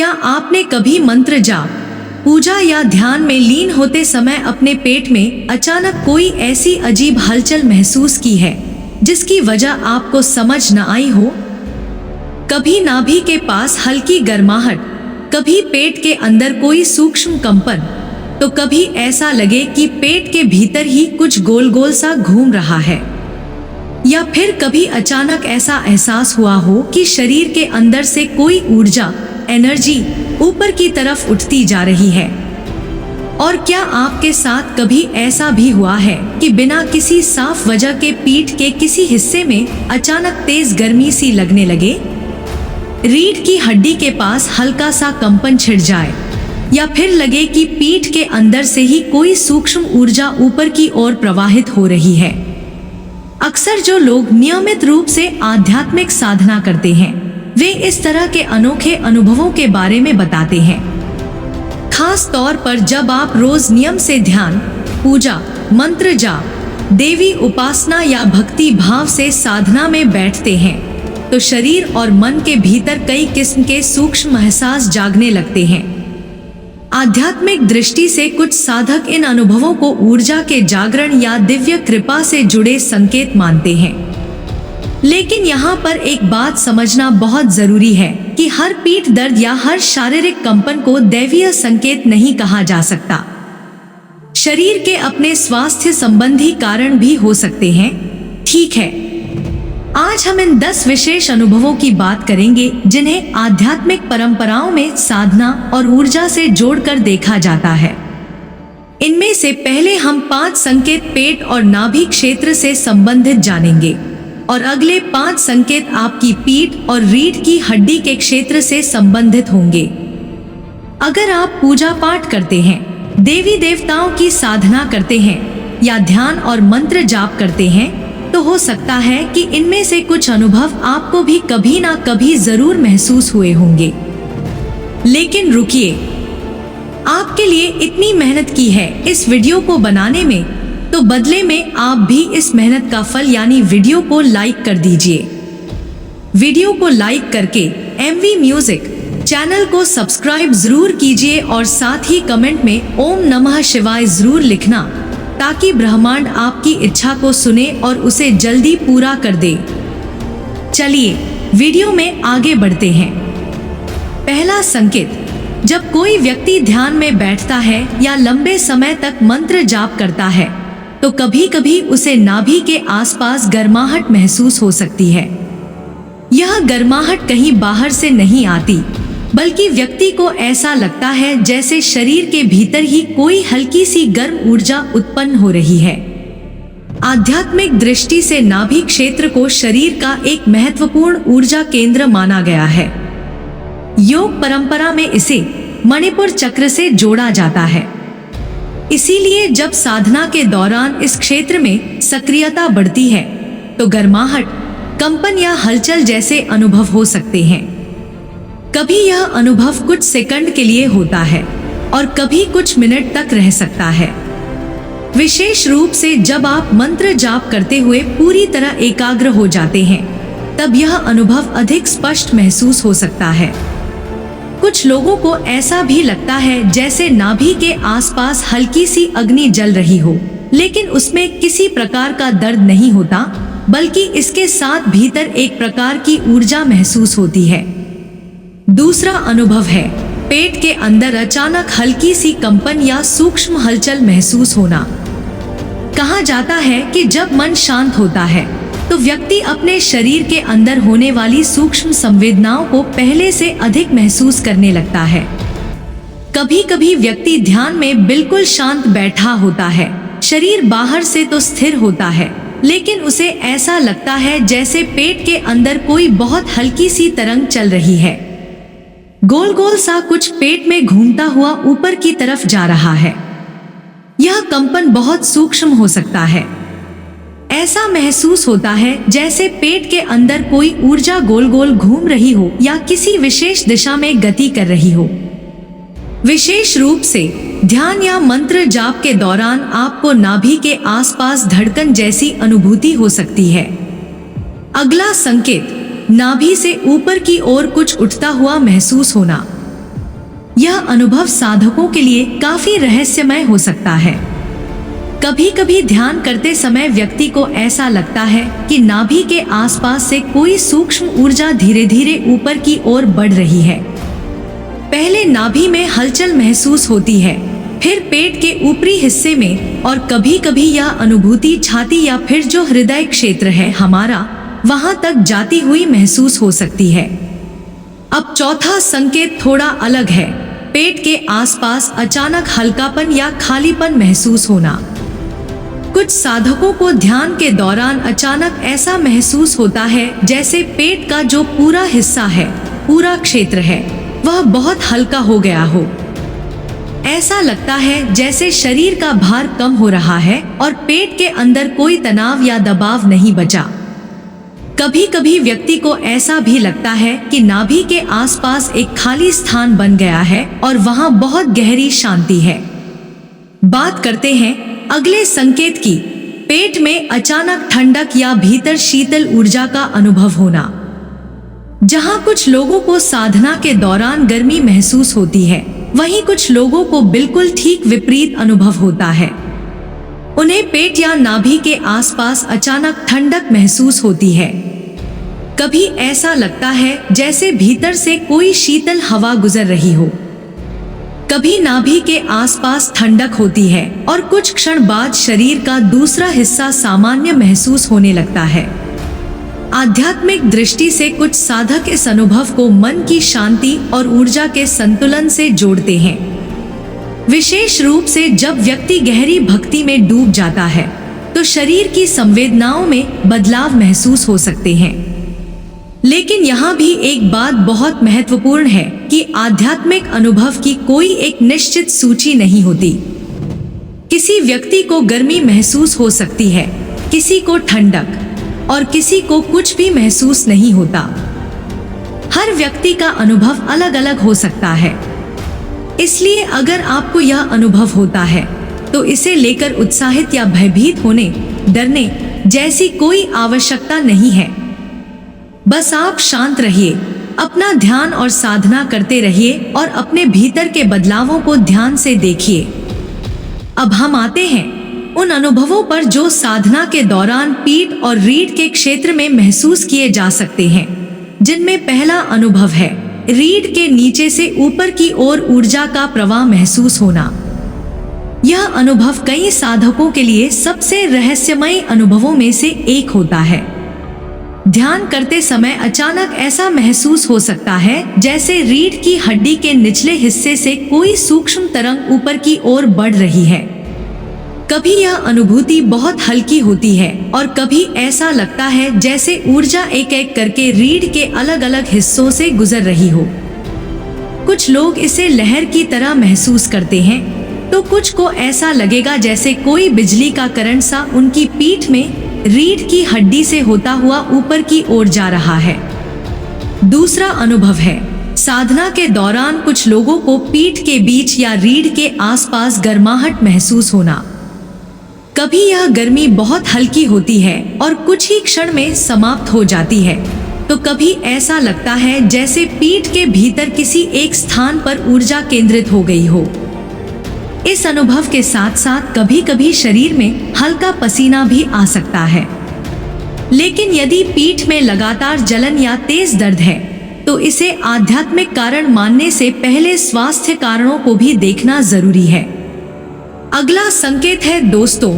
क्या आपने कभी मंत्र जाप, पूजा या ध्यान में लीन होते समय अपने पेट में अचानक कोई ऐसी अजीब हलचल महसूस की है जिसकी वजह आपको समझ न आई हो? कभी नाभि के पास हल्की गर्माहट, कभी पेट के अंदर कोई सूक्ष्म कंपन, तो कभी ऐसा लगे कि पेट के भीतर ही कुछ गोल गोल सा घूम रहा है। या फिर कभी अचानक ऐसा एहसास हुआ हो कि शरीर के अंदर से कोई ऊर्जा, एनर्जी ऊपर की तरफ उठती जा रही है। और क्या आपके साथ कभी ऐसा भी हुआ है कि बिना किसी साफ वजह के पीठ के किसी हिस्से में अचानक तेज गर्मी सी लगने लगे, रीढ़ की हड्डी के पास हल्का सा कंपन छिड़ जाए, या फिर लगे कि पीठ के अंदर से ही कोई सूक्ष्म ऊर्जा ऊपर की ओर प्रवाहित हो रही है? अक्सर जो लोग नियमित रूप से आध्यात्मिक साधना करते हैं वे इस तरह के अनोखे अनुभवों के बारे में बताते हैं। खास तौर पर जब आप रोज नियम से ध्यान, पूजा, मंत्र जाप, देवी उपासना या भक्ति भाव से साधना में बैठते हैं तो शरीर और मन के भीतर कई किस्म के सूक्ष्म एहसास जागने लगते हैं। आध्यात्मिक दृष्टि से कुछ साधक इन अनुभवों को ऊर्जा के जागरण या दिव्य कृपा से जुड़े संकेत मानते हैं। लेकिन यहाँ पर एक बात समझना बहुत जरूरी है कि हर पीठ दर्द या हर शारीरिक कंपन को दैवीय संकेत नहीं कहा जा सकता। शरीर के अपने स्वास्थ्य संबंधी कारण भी हो सकते हैं। ठीक है, आज हम इन 10 विशेष अनुभवों की बात करेंगे जिन्हें आध्यात्मिक परंपराओं में साधना और ऊर्जा से जोड़कर देखा जाता है। इनमें से पहले हम 5 संकेत पेट और नाभि क्षेत्र से संबंधित जानेंगे और अगले 5 संकेत आपकी पीठ और रीढ़ की हड्डी के क्षेत्र से संबंधित होंगे। अगर आप पूजा पाठ करते हैं, देवी देवताओं की साधना करते हैं या ध्यान और मंत्र जाप करते हैं तो हो सकता है कि इनमें से कुछ अनुभव आपको भी कभी ना कभी जरूर महसूस हुए होंगे। लेकिन रुकिए, आपके लिए इतनी मेहनत की है इस वीडियो को बनाने में, तो बदले में आप भी इस मेहनत का फल यानी वीडियो को लाइक कर दीजिए। वीडियो को लाइक करके MV म्यूजिक चैनल को सब्सक्राइब जरूर कीजिए और साथ ही कमेंट में ओम नमः शिवाय जरूर लिखना ताकि ब्रह्मांड आपकी इच्छा को सुने और उसे जल्दी पूरा कर दे। चलिए वीडियो में आगे बढ़ते हैं। पहला संकेत, जब कोई व्यक्ति ध्यान में बैठता है या लंबे समय तक मंत्र जाप करता है तो कभी कभी उसे नाभि के आसपास गर्माहट महसूस हो सकती है। यह गर्माहट कहीं बाहर से नहीं आती, बल्कि व्यक्ति को ऐसा लगता है जैसे शरीर के भीतर ही कोई हल्की सी गर्म ऊर्जा उत्पन्न हो रही है। आध्यात्मिक दृष्टि से नाभि क्षेत्र को शरीर का एक महत्वपूर्ण ऊर्जा केंद्र माना गया है। योग परंपरा में इसे मणिपुर चक्र से जोड़ा जाता है। इसीलिए जब साधना के दौरान इस क्षेत्र में सक्रियता बढ़ती है तो गर्माहट, कंपन या हलचल जैसे अनुभव हो सकते हैं। कभी यह अनुभव कुछ सेकंड के लिए होता है और कभी कुछ मिनट तक रह सकता है। विशेष रूप से जब आप मंत्र जाप करते हुए पूरी तरह एकाग्र हो जाते हैं तब यह अनुभव अधिक स्पष्ट महसूस हो सकता है। कुछ लोगों को ऐसा भी लगता है जैसे नाभि के आसपास हल्की सी अग्नि जल रही हो, लेकिन उसमें किसी प्रकार का दर्द नहीं होता, बल्कि इसके साथ भीतर एक प्रकार की ऊर्जा महसूस होती है। दूसरा अनुभव है पेट के अंदर अचानक हल्की सी कंपन या सूक्ष्म हलचल महसूस होना। कहा जाता है कि जब मन शांत होता है तो व्यक्ति अपने शरीर के अंदर होने वाली सूक्ष्म संवेदनाओं को पहले से अधिक महसूस करने लगता है। कभी कभी व्यक्ति ध्यान में बिल्कुल शांत बैठा होता है, शरीर बाहर से तो स्थिर होता है, लेकिन उसे ऐसा लगता है जैसे पेट के अंदर कोई बहुत हल्की सी तरंग चल रही है। गोल गोल सा कुछ पेट में घूमता हुआ ऊपर की तरफ जा रहा है। यह कंपन बहुत सूक्ष्म हो सकता है। ऐसा महसूस होता है जैसे पेट के अंदर कोई ऊर्जा गोल गोल घूम रही हो या किसी विशेष दिशा में गति कर रही हो। विशेष रूप से ध्यान या मंत्र जाप के दौरान आपको नाभि के आसपास धड़कन जैसी अनुभूति हो सकती है। अगला संकेत, नाभि से ऊपर की ओर कुछ उठता हुआ महसूस होना। यह अनुभव साधकों के लिए काफी रहस्यमय हो सकता है। कभी कभी ध्यान करते समय व्यक्ति को ऐसा लगता है कि नाभि के आसपास से कोई सूक्ष्म ऊर्जा धीरे धीरे ऊपर की ओर बढ़ रही है। पहले नाभि में हलचल महसूस होती है, फिर पेट के ऊपरी हिस्से में, और कभी कभी यह अनुभूति छाती या फिर जो हृदय क्षेत्र है हमारा, वहां तक जाती हुई महसूस हो सकती है। अब चौथा संकेत थोड़ा अलग है। पेट के आसपास अचानक हल्कापन या खालीपन महसूस होना। कुछ साधकों को ध्यान के दौरान अचानक ऐसा महसूस होता है जैसे पेट का जो पूरा हिस्सा है, पूरा क्षेत्र है, वह बहुत हल्का हो गया हो। ऐसा लगता है जैसे शरीर का भार कम हो रहा है और पेट के अंदर कोई तनाव या दबाव नहीं बचा। कभी कभी व्यक्ति को ऐसा भी लगता है कि नाभि के आसपास एक खाली स्थान बन गया है और वहां बहुत गहरी शांति है। बात करते हैं अगले संकेत की। पेट में अचानक ठंडक या भीतर शीतल ऊर्जा का अनुभव होना। जहां कुछ लोगों को साधना के दौरान गर्मी महसूस होती है, वहीं कुछ लोगों को बिल्कुल ठीक विपरीत अनुभव होता है। उन्हें पेट या नाभि के आसपास अचानक ठंडक महसूस होती है। कभी ऐसा लगता है जैसे भीतर से कोई शीतल हवा गुजर रही हो। कभी नाभि के आसपास ठंडक होती है और कुछ क्षण बाद शरीर का दूसरा हिस्सा सामान्य महसूस होने लगता है। आध्यात्मिक दृष्टि से कुछ साधक इस अनुभव को मन की शांति और ऊर्जा के संतुलन से जोड़ते हैं। विशेष रूप से जब व्यक्ति गहरी भक्ति में डूब जाता है तो शरीर की संवेदनाओं में बदलाव महसूस हो सकते हैं। लेकिन यहाँ भी एक बात बहुत महत्वपूर्ण है कि आध्यात्मिक अनुभव की कोई एक निश्चित सूची नहीं होती। किसी व्यक्ति को गर्मी महसूस हो सकती है, किसी को ठंडक, और किसी को कुछ भी महसूस नहीं होता। हर व्यक्ति का अनुभव अलग अलग हो सकता है। इसलिए अगर आपको यह अनुभव होता है तो इसे लेकर उत्साहित या भयभीत होने, डरने जैसी कोई आवश्यकता नहीं है। बस आप शांत रहिए, अपना ध्यान और साधना करते रहिए और अपने भीतर के बदलावों को ध्यान से देखिए। अब हम आते हैं उन अनुभवों पर जो साधना के दौरान पीठ और रीढ़ के क्षेत्र में महसूस किए जा सकते हैं, जिनमें पहला अनुभव है रीढ़ के नीचे से ऊपर की ओर ऊर्जा का प्रवाह महसूस होना। यह अनुभव कई साधकों के लिए सबसे रहस्यमय अनुभवों में से एक होता है। ध्यान करते समय अचानक ऐसा महसूस हो सकता है जैसे रीढ़ की हड्डी के निचले हिस्से से कोई सूक्ष्म तरंग ऊपर की ओर बढ़ रही है। कभी यह अनुभूति बहुत हल्की होती है और कभी ऐसा लगता है जैसे ऊर्जा एक एक करके रीढ़ के अलग अलग हिस्सों से गुजर रही हो। कुछ लोग इसे लहर की तरह महसूस करते हैं तो कुछ को ऐसा लगेगा जैसे कोई बिजली का करंट सा उनकी पीठ में रीढ़ की हड्डी से होता हुआ ऊपर की ओर जा रहा है। दूसरा अनुभव है साधना के दौरान कुछ लोगों को पीठ के बीच या रीढ़ के आसपास गर्माहट महसूस होना। कभी यह गर्मी बहुत हल्की होती है और कुछ ही क्षण में समाप्त हो जाती है, तो कभी ऐसा लगता है जैसे पीठ के भीतर किसी एक स्थान पर ऊर्जा केंद्रित हो गई हो। इस अनुभव के साथ साथ कभी कभी शरीर में हल्का पसीना भी आ सकता है। लेकिन यदि पीठ में लगातार जलन या तेज दर्द है तो इसे आध्यात्मिक कारण मानने से पहले स्वास्थ्य कारणों को भी देखना जरूरी है। अगला संकेत है दोस्तों,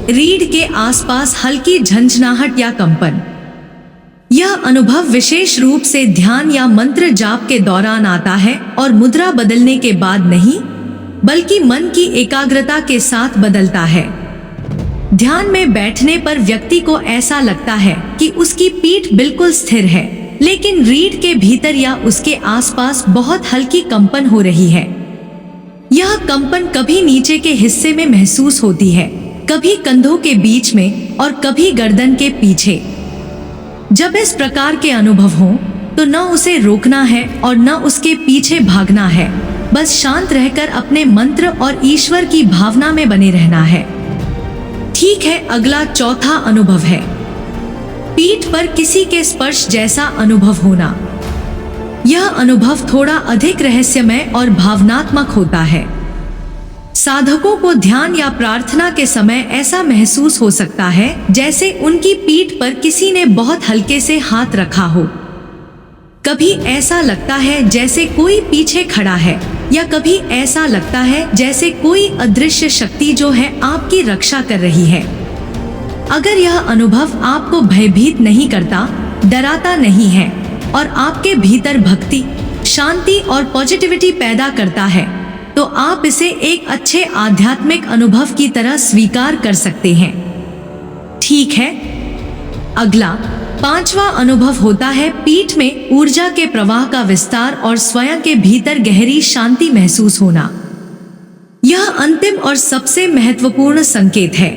रीढ़ के आसपास हल्की झंझनाहट या कंपन। यह अनुभव विशेष रूप से ध्यान या मंत्र जाप के दौरान आता है और मुद्रा बदलने के बाद नहीं, बल्कि मन की एकाग्रता के साथ बदलता है। ध्यान में बैठने पर व्यक्ति को ऐसा लगता है कि उसकी पीठ बिल्कुल स्थिर है, लेकिन रीढ़ के भीतर या उसके आसपास बहुत हल्की कंपन हो रही है। यह कंपन कभी नीचे के हिस्से में महसूस होती है, कभी कंधों के बीच में और कभी गर्दन के पीछे। जब इस प्रकार के अनुभव हों तो न उसे रोकना है और न उसके पीछे भागना है, बस शांत रहकर अपने मंत्र और ईश्वर की भावना में बने रहना है। ठीक है, अगला चौथा अनुभव है पीठ पर किसी के स्पर्श जैसा अनुभव होना। यह अनुभव थोड़ा अधिक रहस्यमय और भावनात्मक होता है। साधकों को ध्यान या प्रार्थना के समय ऐसा महसूस हो सकता है जैसे उनकी पीठ पर किसी ने बहुत हल्के से हाथ रखा हो। कभी ऐसा लगता है जैसे कोई पीछे खड़ा है, या कभी ऐसा लगता है जैसे कोई अदृश्य शक्ति जो है आपकी रक्षा कर रही है। अगर यह अनुभव आपको भयभीत नहीं करता, डराता नहीं है और आपके भीतर भक्ति, शांति और पॉजिटिविटी पैदा करता है, तो आप इसे एक अच्छे आध्यात्मिक अनुभव की तरह स्वीकार कर सकते हैं। ठीक है, अगला 5वां अनुभव होता है पीठ में ऊर्जा के प्रवाह का विस्तार और स्वयं के भीतर गहरी शांति महसूस होना। यह अंतिम और सबसे महत्वपूर्ण संकेत है।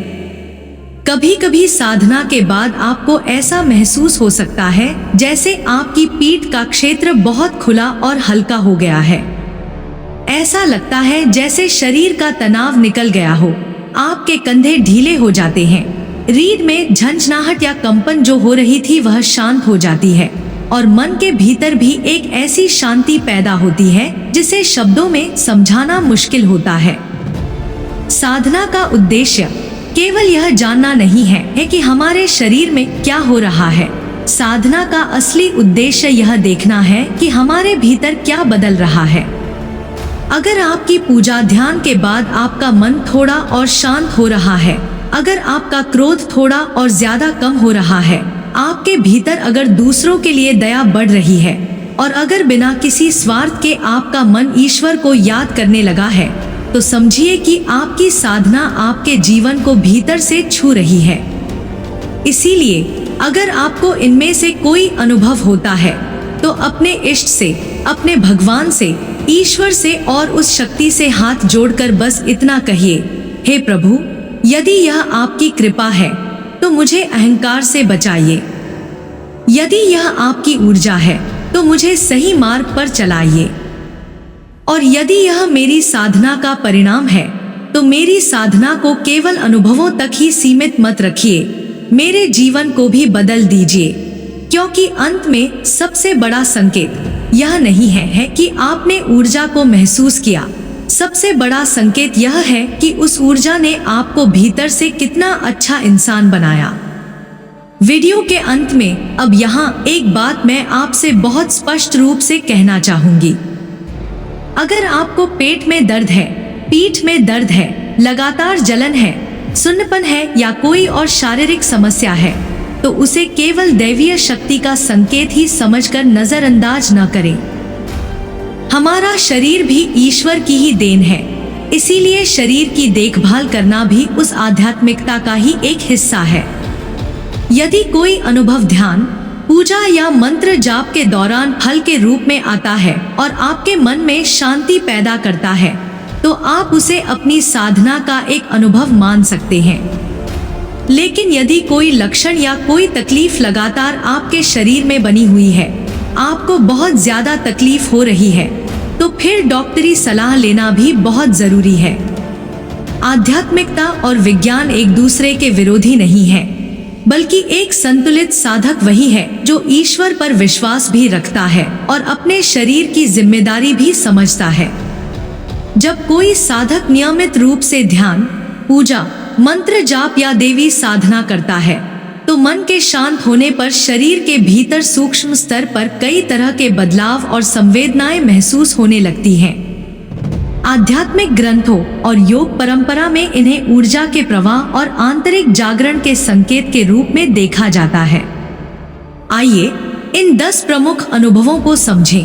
कभी कभी साधना के बाद आपको ऐसा महसूस हो सकता है जैसे आपकी पीठ का क्षेत्र बहुत खुला और हल्का हो गया है। ऐसा लगता है जैसे शरीर का तनाव निकल गया हो, आपके कंधे ढीले हो जाते हैं, रीढ़ में झंझनाहट या कंपन जो हो रही थी वह शांत हो जाती है और मन के भीतर भी एक ऐसी शांति पैदा होती है जिसे शब्दों में समझाना मुश्किल होता है। साधना का उद्देश्य केवल यह जानना नहीं है कि हमारे शरीर में क्या हो रहा है। साधना का असली उद्देश्य यह देखना है कि हमारे भीतर क्या बदल रहा है। अगर आपकी पूजा ध्यान के बाद आपका मन थोड़ा और शांत हो रहा है, अगर आपका क्रोध थोड़ा और ज्यादा कम हो रहा है, आपके भीतर अगर दूसरों के लिए दया बढ़ रही है और अगर बिना किसी स्वार्थ के आपका मन ईश्वर को याद करने लगा है, तो समझिए कि आपकी साधना आपके जीवन को भीतर से छू रही है। इसीलिए अगर आपको इनमें से कोई अनुभव होता है तो अपने इष्ट से, अपने भगवान से, ईश्वर से और उस शक्ति से हाथ जोड़कर बस इतना कहिए, हे प्रभु, यदि यह आपकी कृपा है तो मुझे अहंकार से बचाइए। यदि यह आपकी ऊर्जा है तो मुझे सही मार्ग पर चलाइए। और यदि यह मेरी साधना का परिणाम है तो मेरी साधना को केवल अनुभवों तक ही सीमित मत रखिए, मेरे जीवन को भी बदल दीजिए। क्योंकि अंत में सबसे बड़ा संकेत यह नहीं है कि आपने ऊर्जा को महसूस किया, सबसे बड़ा संकेत यह है कि उस ऊर्जा ने आपको भीतर से कितना अच्छा इंसान बनाया। वीडियो के अंत में अब यहाँ एक बात मैं आपसे बहुत स्पष्ट रूप से कहना चाहूंगी। अगर आपको पेट में दर्द है, पीठ में दर्द है, लगातार जलन है, सुन्नपन है या कोई और शारीरिक समस्या है, तो उसे केवल दैवीय शक्ति का संकेत ही समझकर नजरअंदाज न करें। हमारा शरीर भी ईश्वर की ही देन है, इसीलिए शरीर की देखभाल करना भी उस आध्यात्मिकता का ही एक हिस्सा है। यदि कोई अनुभव ध्यान, पूजा या मंत्र जाप के दौरान फल के रूप में आता है और आपके मन में शांति पैदा करता है, तो आप उसे अपनी साधना का एक अनुभव मान सकते हैं। लेकिन यदि कोई लक्षण या कोई तकलीफ लगातार आपके शरीर में बनी हुई है, आपको बहुत ज्यादा तकलीफ हो रही है, तो फिर डॉक्टरी सलाह लेना भी बहुत जरूरी है। आध्यात्मिकता और विज्ञान एक दूसरे के विरोधी नहीं है, बल्कि एक संतुलित साधक वही है जो ईश्वर पर विश्वास भी रखता है और अपने शरीर की जिम्मेदारी भी समझता है। जब कोई साधक नियमित रूप से ध्यान, पूजा, मंत्र जाप या देवी साधना करता है, तो मन के शांत होने पर शरीर के भीतर सूक्ष्म स्तर पर कई तरह के बदलाव और संवेदनाएं महसूस होने लगती हैं। आध्यात्मिक ग्रंथों और योग परंपरा में इन्हें ऊर्जा के प्रवाह और आंतरिक जागरण के संकेत के रूप में देखा जाता है। आइए इन 10 प्रमुख अनुभवों को समझें।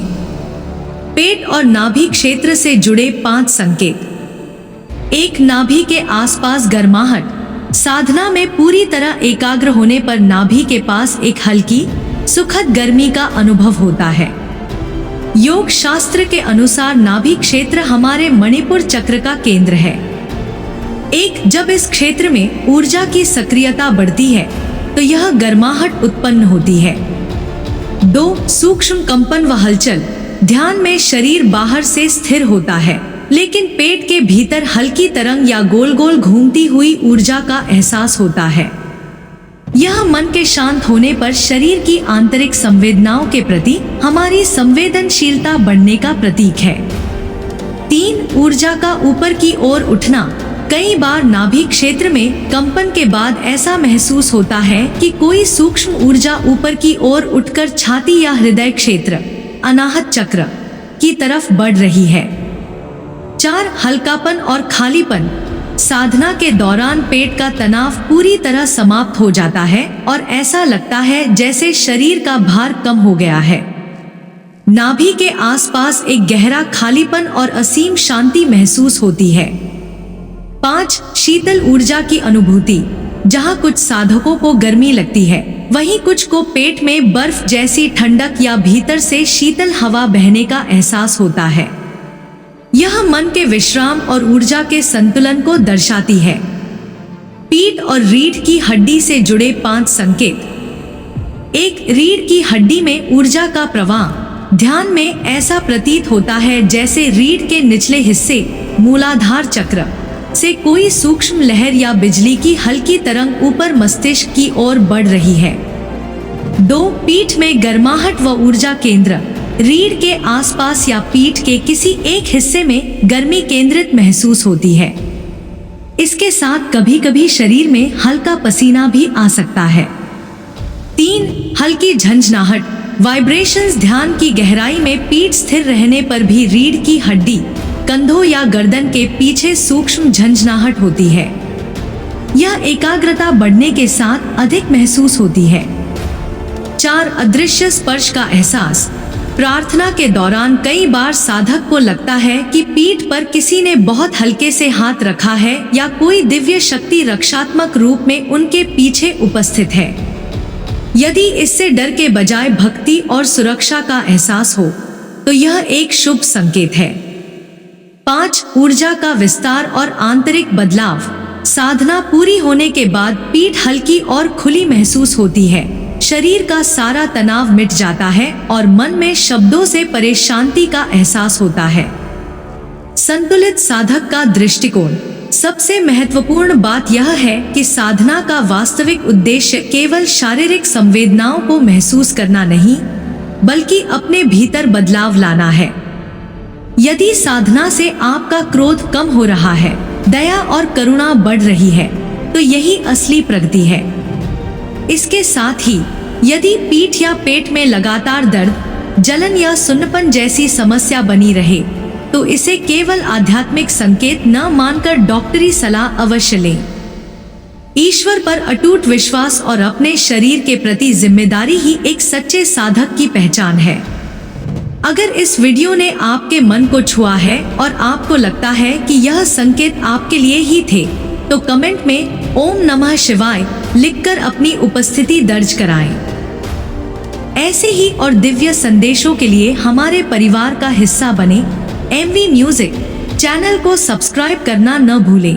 पेट और नाभि क्षेत्र से जुड़े 5 संकेत। 1. नाभि के आसपास गर्माहट। साधना में पूरी तरह एकाग्र होने पर नाभि के पास एक हल्की, सुखद गर्मी का अनुभव होता है। योग शास्त्र के अनुसार नाभि क्षेत्र हमारे मणिपुर चक्र का केंद्र है। जब इस क्षेत्र में ऊर्जा की सक्रियता बढ़ती है तो यह गर्माहट उत्पन्न होती है। 2. सूक्ष्म कंपन व हलचल। ध्यान में शरीर बाहर से स्थिर होता है, लेकिन पेट के भीतर हल्की तरंग या गोल गोल घूमती हुई ऊर्जा का एहसास होता है। यह मन के शांत होने पर शरीर की आंतरिक संवेदनाओं के प्रति हमारी संवेदनशीलता बढ़ने का प्रतीक है। 3. ऊर्जा का ऊपर की ओर उठना। कई बार नाभि क्षेत्र में कंपन के बाद ऐसा महसूस होता है कि कोई सूक्ष्म ऊर्जा ऊपर की ओर उठकर छाती या हृदय क्षेत्र, अनाहत चक्र की तरफ बढ़ रही है। 4. हल्कापन और खालीपन। साधना के दौरान पेट का तनाव पूरी तरह समाप्त हो जाता है और ऐसा लगता है जैसे शरीर का भार कम हो गया है। नाभि के आसपास एक गहरा खालीपन और असीम शांति महसूस होती है। 5. शीतल ऊर्जा की अनुभूति। जहाँ कुछ साधकों को गर्मी लगती है, वहीं कुछ को पेट में बर्फ जैसी ठंडक या भीतर से शीतल हवा बहने का एहसास होता है। यह मन के विश्राम और ऊर्जा के संतुलन को दर्शाती है। पीठ और रीढ़ की हड्डी से जुड़े 5 संकेत। 1. रीढ़ की हड्डी में ऊर्जा का प्रवाह। ध्यान में ऐसा प्रतीत होता है जैसे रीढ़ के निचले हिस्से, मूलाधार चक्र से कोई सूक्ष्म लहर या बिजली की हल्की तरंग ऊपर मस्तिष्क की ओर बढ़ रही है। 2. पीठ में गर्माहट व ऊर्जा केंद्र। रीढ़ के आसपास या पीठ के किसी एक हिस्से में गर्मी केंद्रित महसूस होती है। इसके साथ कभी कभी शरीर में हल्का पसीना भी आ सकता है। 3. हल्की झंझनाहट, वाइब्रेशंस। ध्यान की गहराई में पीठ स्थिर रहने पर भी रीढ़ की हड्डी, कंधों या गर्दन के पीछे सूक्ष्म झंझनाहट होती है। यह एकाग्रता बढ़ने के साथ अधिक महसूस होती है। 4. अदृश्य स्पर्श का एहसास। प्रार्थना के दौरान कई बार साधक को लगता है कि पीठ पर किसी ने बहुत हल्के से हाथ रखा है या कोई दिव्य शक्ति रक्षात्मक रूप में उनके पीछे उपस्थित है। यदि इससे डर के बजाय भक्ति और सुरक्षा का एहसास हो तो यह एक शुभ संकेत है। 5. ऊर्जा का विस्तार और आंतरिक बदलाव। साधना पूरी होने के बाद पीठ हल्की और खुली महसूस होती है। शरीर का सारा तनाव मिट जाता है और मन में शब्दों से परे शांति का एहसास होता है। संतुलित साधक का दृष्टिकोण। सबसे महत्वपूर्ण बात यह है कि साधना का वास्तविक उद्देश्य केवल शारीरिक संवेदनाओं को महसूस करना नहीं, बल्कि अपने भीतर बदलाव लाना है। यदि साधना से आपका क्रोध कम हो रहा है, दया और करुणा बढ़ रही है, तो यही असली प्रगति है। इसके साथ ही यदि पीठ या पेट में लगातार दर्द, जलन या सुन्नपन जैसी समस्या बनी रहे, तो इसे केवल आध्यात्मिक संकेत न मानकर डॉक्टरी सलाह अवश्य लें। ईश्वर पर अटूट विश्वास और अपने शरीर के प्रति जिम्मेदारी ही एक सच्चे साधक की पहचान है। अगर इस वीडियो ने आपके मन को छुआ है और आपको लगता है कि यह संकेत आपके लिए ही थे, तो कमेंट में ओम नमः शिवाय लिखकर अपनी उपस्थिति दर्ज कराएं। ऐसे ही और दिव्य संदेशों के लिए हमारे परिवार का हिस्सा बने। MV म्यूजिक चैनल को सब्सक्राइब करना न भूलें।